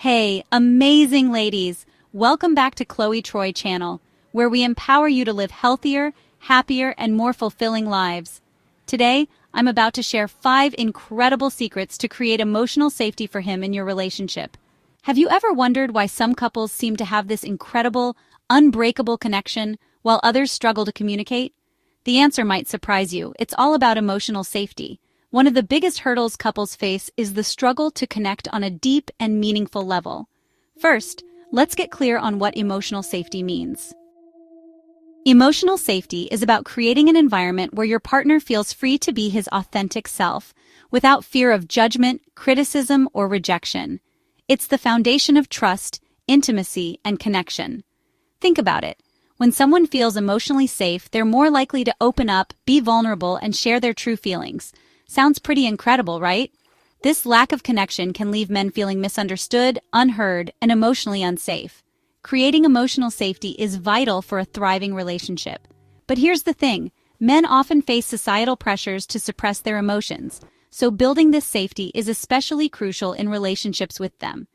Hey, amazing ladies! Welcome back to Chloe Troy channel, where we empower you to live healthier, happier, and more fulfilling lives. Today, I'm about to share 5 incredible secrets to create emotional safety for him in your relationship. Have you ever wondered why some couples seem to have this incredible, unbreakable connection, while others struggle to communicate? The answer might surprise you. It's all about emotional safety. One of the biggest hurdles couples face is the struggle to connect on a deep and meaningful level. First, let's get clear on what emotional safety means. Emotional safety is about creating an environment where your partner feels free to be his authentic self, without fear of judgment, criticism, or rejection. It's the foundation of trust, intimacy, and connection. Think about it. When someone feels emotionally safe, they're more likely to open up, be vulnerable, and share their true feelings. Sounds pretty incredible, right? This lack of connection can leave men feeling misunderstood, unheard, and emotionally unsafe. Creating emotional safety is vital for a thriving relationship. But here's the thing, men often face societal pressures to suppress their emotions, so building this safety is especially crucial in relationships with them.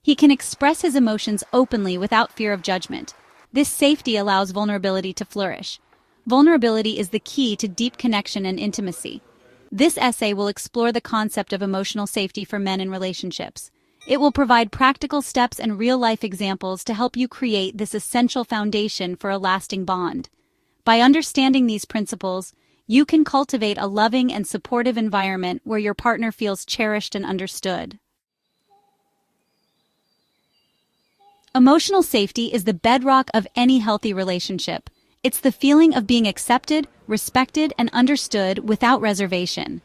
He can express his emotions openly without fear of judgment. This safety allows vulnerability to flourish. Vulnerability is the key to deep connection and intimacy. This essay will explore the concept of emotional safety for men in relationships. It will provide practical steps and real-life examples to help you create this essential foundation for a lasting bond. By understanding these principles, you can cultivate a loving and supportive environment where your partner feels cherished and understood. Emotional safety is the bedrock of any healthy relationship. It's the feeling of being accepted, respected, and understood without reservation.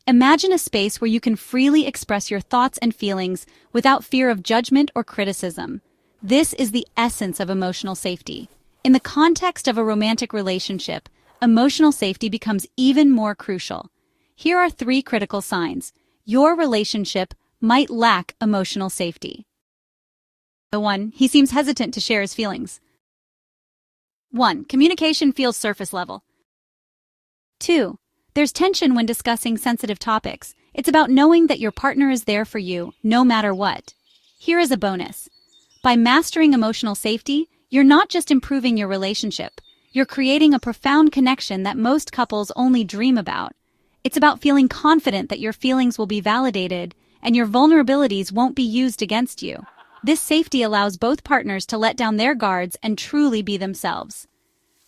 Imagine a space where you can freely express your thoughts and feelings without fear of judgment or criticism. This is the essence of emotional safety. In the context of a romantic relationship, emotional safety becomes even more crucial. Here are 3 critical signs. Your relationship might lack emotional safety. 1. He seems hesitant to share his feelings. 1. Communication feels surface level. 2. There's tension when discussing sensitive topics. It's about knowing that your partner is there for you, no matter what. Here is a bonus. By mastering emotional safety, you're not just improving your relationship. You're creating a profound connection that most couples only dream about. It's about feeling confident that your feelings will be validated and your vulnerabilities won't be used against you. This safety allows both partners to let down their guards and truly be themselves.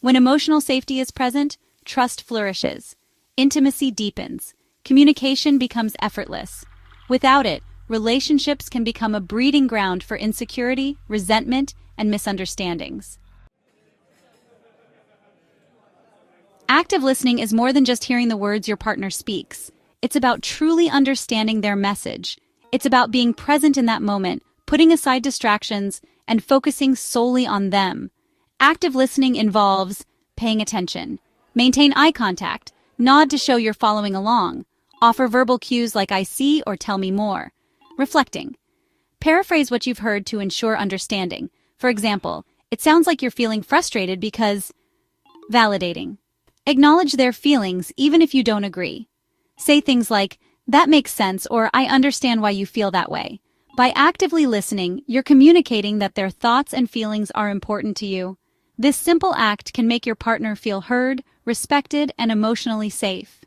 When emotional safety is present, trust flourishes. Intimacy deepens. Communication becomes effortless. Without it, relationships can become a breeding ground for insecurity, resentment, and misunderstandings. Active listening is more than just hearing the words your partner speaks. It's about truly understanding their message. It's about being present in that moment, putting aside distractions, and focusing solely on them. Active listening involves paying attention. Maintain eye contact. Nod to show you're following along. Offer verbal cues like I see or tell me more. Reflecting. Paraphrase what you've heard to ensure understanding. For example, it sounds like you're feeling frustrated because... Validating. Acknowledge their feelings even if you don't agree. Say things like, that makes sense, or I understand why you feel that way. By actively listening, you're communicating that their thoughts and feelings are important to you. This simple act can make your partner feel heard, respected, and emotionally safe.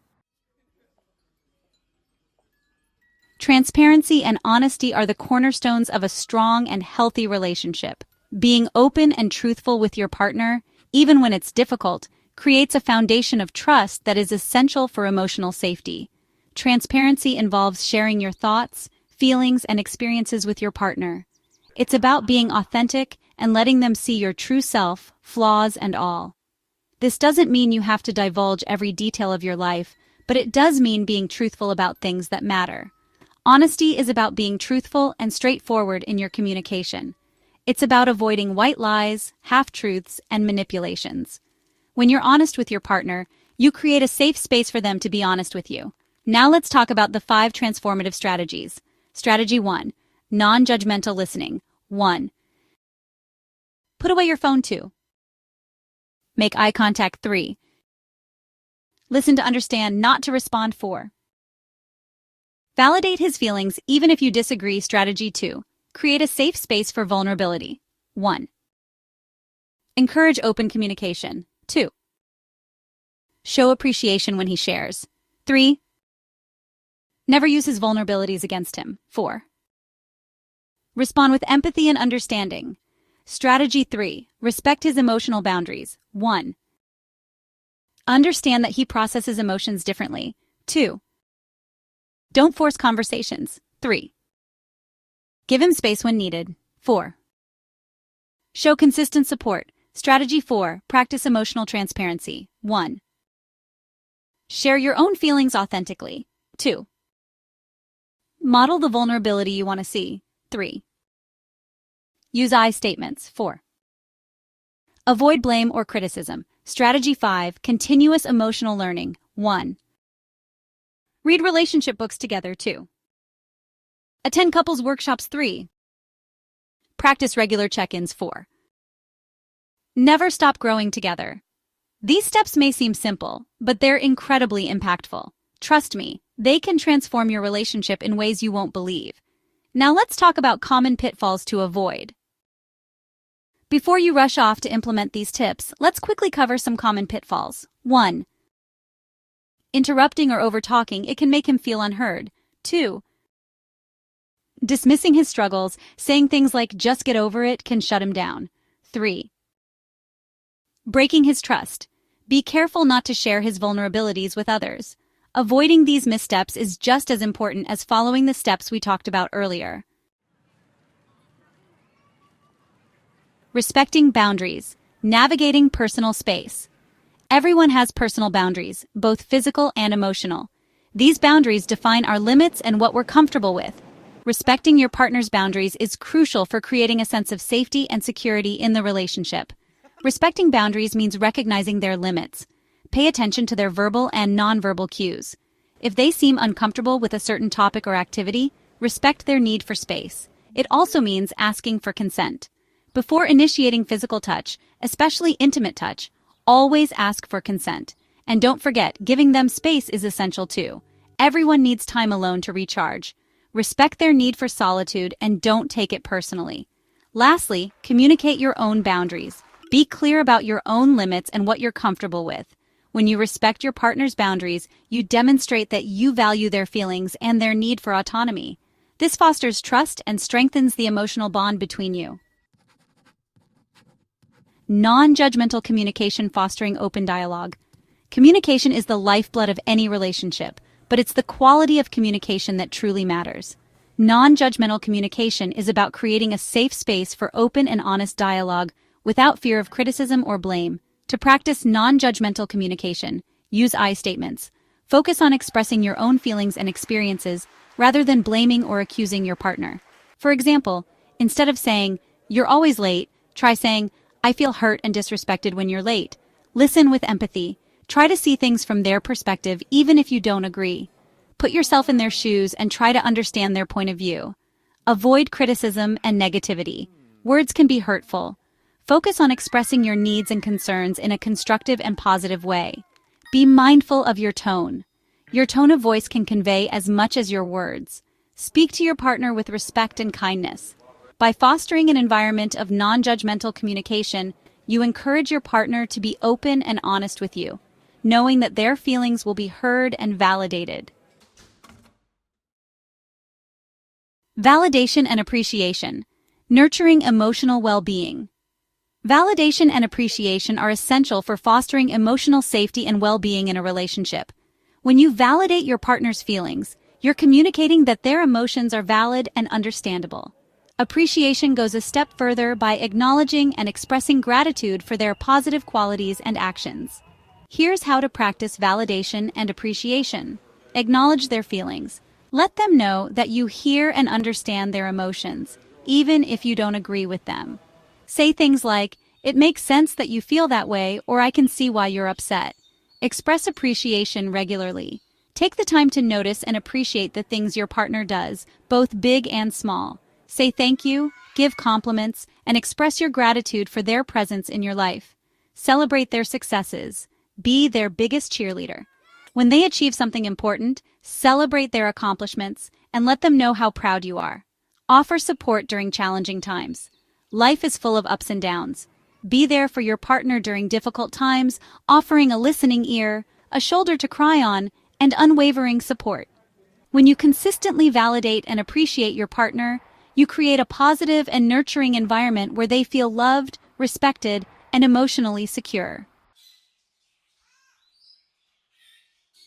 Transparency and honesty are the cornerstones of a strong and healthy relationship. Being open and truthful with your partner, even when it's difficult, creates a foundation of trust that is essential for emotional safety. Transparency involves sharing your thoughts, feelings, and experiences with your partner. It's about being authentic and letting them see your true self, flaws and all. This doesn't mean you have to divulge every detail of your life, but it does mean being truthful about things that matter. Honesty is about being truthful and straightforward in your communication. It's about avoiding white lies, half-truths, and manipulations. When you're honest with your partner, you create a safe space for them to be honest with you. Now let's talk about the 5 transformative strategies. Strategy 1. Non-judgmental listening. 1. Put away your phone 2. Make eye contact 3. Listen to understand, not to respond 4. Validate his feelings even if you disagree. Strategy 2. Create a safe space for vulnerability. 1. Encourage open communication. 2. Show appreciation when he shares. 3. Never use his vulnerabilities against him. 4. Respond with empathy and understanding. Strategy 3. Respect his emotional boundaries. 1. Understand that he processes emotions differently. 2. Don't force conversations. 3. Give him space when needed. 4. Show consistent support. Strategy 4. Practice emotional transparency. 1. Share your own feelings authentically. 2. Model the vulnerability you want to see. 3. Use I statements. 4. Avoid blame or criticism. Strategy 5. Continuous emotional learning. 1. Read relationship books together. 2. Attend couples workshops. 3. Practice regular check-ins. 4. Never stop growing together. These steps may seem simple, but they're incredibly impactful. Trust me, they can transform your relationship in ways you won't believe. Now let's talk about common pitfalls to avoid. Before you rush off to implement these tips, let's quickly cover some common pitfalls. 1. Interrupting or over-talking, it can make him feel unheard. 2. Dismissing his struggles, saying things like, just get over it, can shut him down. 3. Breaking his trust. Be careful not to share his vulnerabilities with others. Avoiding these missteps is just as important as following the steps we talked about earlier. Respecting boundaries. Navigating personal space. Everyone has personal boundaries, both physical and emotional. These boundaries define our limits and what we're comfortable with. Respecting your partner's boundaries is crucial for creating a sense of safety and security in the relationship. Respecting boundaries means recognizing their limits. Pay attention to their verbal and nonverbal cues. If they seem uncomfortable with a certain topic or activity, respect their need for space. It also means asking for consent. Before initiating physical touch, especially intimate touch, always ask for consent. And don't forget, giving them space is essential too. Everyone needs time alone to recharge. Respect their need for solitude and don't take it personally. Lastly, communicate your own boundaries. Be clear about your own limits and what you're comfortable with. When you respect your partner's boundaries, you demonstrate that you value their feelings and their need for autonomy. This fosters trust and strengthens the emotional bond between you. Non-judgmental communication fostering open dialogue. Communication is the lifeblood of any relationship, but it's the quality of communication that truly matters. Non-judgmental communication is about creating a safe space for open and honest dialogue without fear of criticism or blame. To practice non-judgmental communication, use I statements. Focus on expressing your own feelings and experiences rather than blaming or accusing your partner. For example, instead of saying, "You're always late," try saying, "I feel hurt and disrespected when you're late." Listen with empathy. Try to see things from their perspective even if you don't agree. Put yourself in their shoes and try to understand their point of view. Avoid criticism and negativity. Words can be hurtful. Focus on expressing your needs and concerns in a constructive and positive way. Be mindful of your tone. Your tone of voice can convey as much as your words. Speak to your partner with respect and kindness. By fostering an environment of non-judgmental communication, you encourage your partner to be open and honest with you, knowing that their feelings will be heard and validated. Validation and appreciation. Nurturing emotional well-being. Validation and appreciation are essential for fostering emotional safety and well-being in a relationship. When you validate your partner's feelings, you're communicating that their emotions are valid and understandable. Appreciation goes a step further by acknowledging and expressing gratitude for their positive qualities and actions. Here's how to practice validation and appreciation. Acknowledge their feelings. Let them know that you hear and understand their emotions, even if you don't agree with them. Say things like, "It makes sense that you feel that way," or "I can see why you're upset." Express appreciation regularly. Take the time to notice and appreciate the things your partner does, both big and small. Say thank you, give compliments, and express your gratitude for their presence in your life. Celebrate their successes. Be their biggest cheerleader. When they achieve something important, celebrate their accomplishments and let them know how proud you are. Offer support during challenging times. Life is full of ups and downs. Be there for your partner during difficult times, offering a listening ear, a shoulder to cry on, and unwavering support. When you consistently validate and appreciate your partner, you create a positive and nurturing environment where they feel loved, respected, and emotionally secure.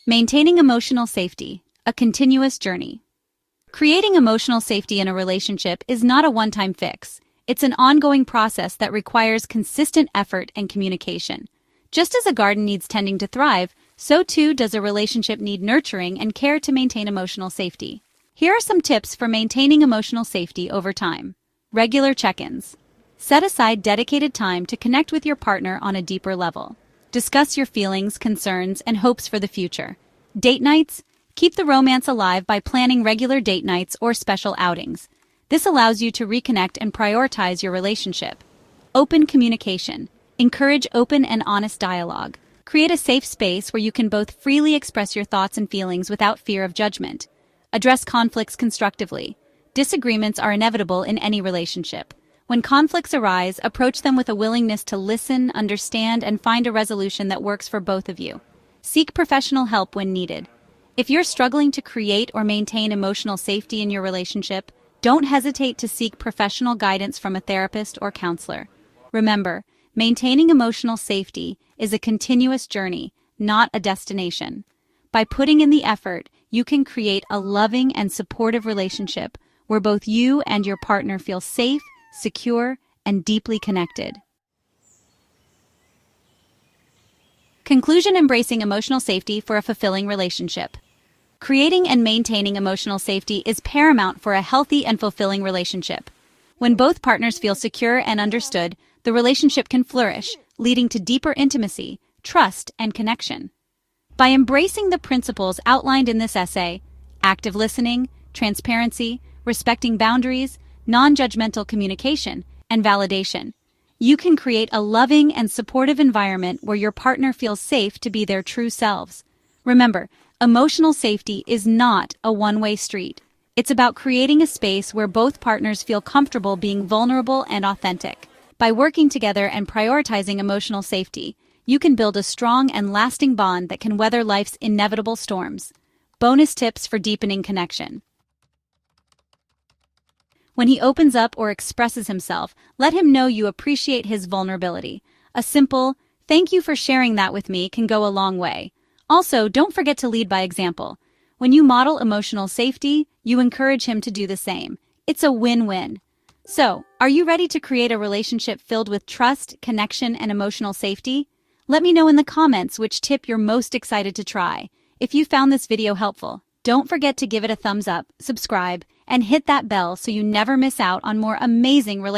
Maintaining emotional safety, a continuous journey. Creating emotional safety in a relationship is not a one-time fix. It's an ongoing process that requires consistent effort and communication. Just as a garden needs tending to thrive, so too does a relationship need nurturing and care to maintain emotional safety. Here are some tips for maintaining emotional safety over time. Regular check-ins. Set aside dedicated time to connect with your partner on a deeper level. Discuss your feelings, concerns, and hopes for the future. Date nights. Keep the romance alive by planning regular date nights or special outings. This allows you to reconnect and prioritize your relationship. Open communication. Encourage open and honest dialogue. Create a safe space where you can both freely express your thoughts and feelings without fear of judgment. Address conflicts constructively. Disagreements are inevitable in any relationship. When conflicts arise, approach them with a willingness to listen, understand, and find a resolution that works for both of you. Seek professional help when needed. If you're struggling to create or maintain emotional safety in your relationship, don't hesitate to seek professional guidance from a therapist or counselor. Remember, maintaining emotional safety is a continuous journey, not a destination. By putting in the effort, you can create a loving and supportive relationship where both you and your partner feel safe, secure, and deeply connected. Conclusion: embracing emotional safety for a fulfilling relationship. Creating and maintaining emotional safety is paramount for a healthy and fulfilling relationship. When both partners feel secure and understood, the relationship can flourish, leading to deeper intimacy, trust, and connection. By embracing the principles outlined in this essay, active listening, transparency, respecting boundaries, non-judgmental communication, and validation, you can create a loving and supportive environment where your partner feels safe to be their true selves. Remember, emotional safety is not a one-way street. It's about creating a space where both partners feel comfortable being vulnerable and authentic. By working together and prioritizing emotional safety, you can build a strong and lasting bond that can weather life's inevitable storms. Bonus tips for deepening connection. When he opens up or expresses himself, let him know you appreciate his vulnerability. A simple, "Thank you for sharing that with me," can go a long way. Also, don't forget to lead by example. When you model emotional safety, you encourage him to do the same. It's a win-win. So, are you ready to create a relationship filled with trust, connection, and emotional safety? Let me know in the comments which tip you're most excited to try. If you found this video helpful, don't forget to give it a thumbs up, subscribe, and hit that bell so you never miss out on more amazing relationships.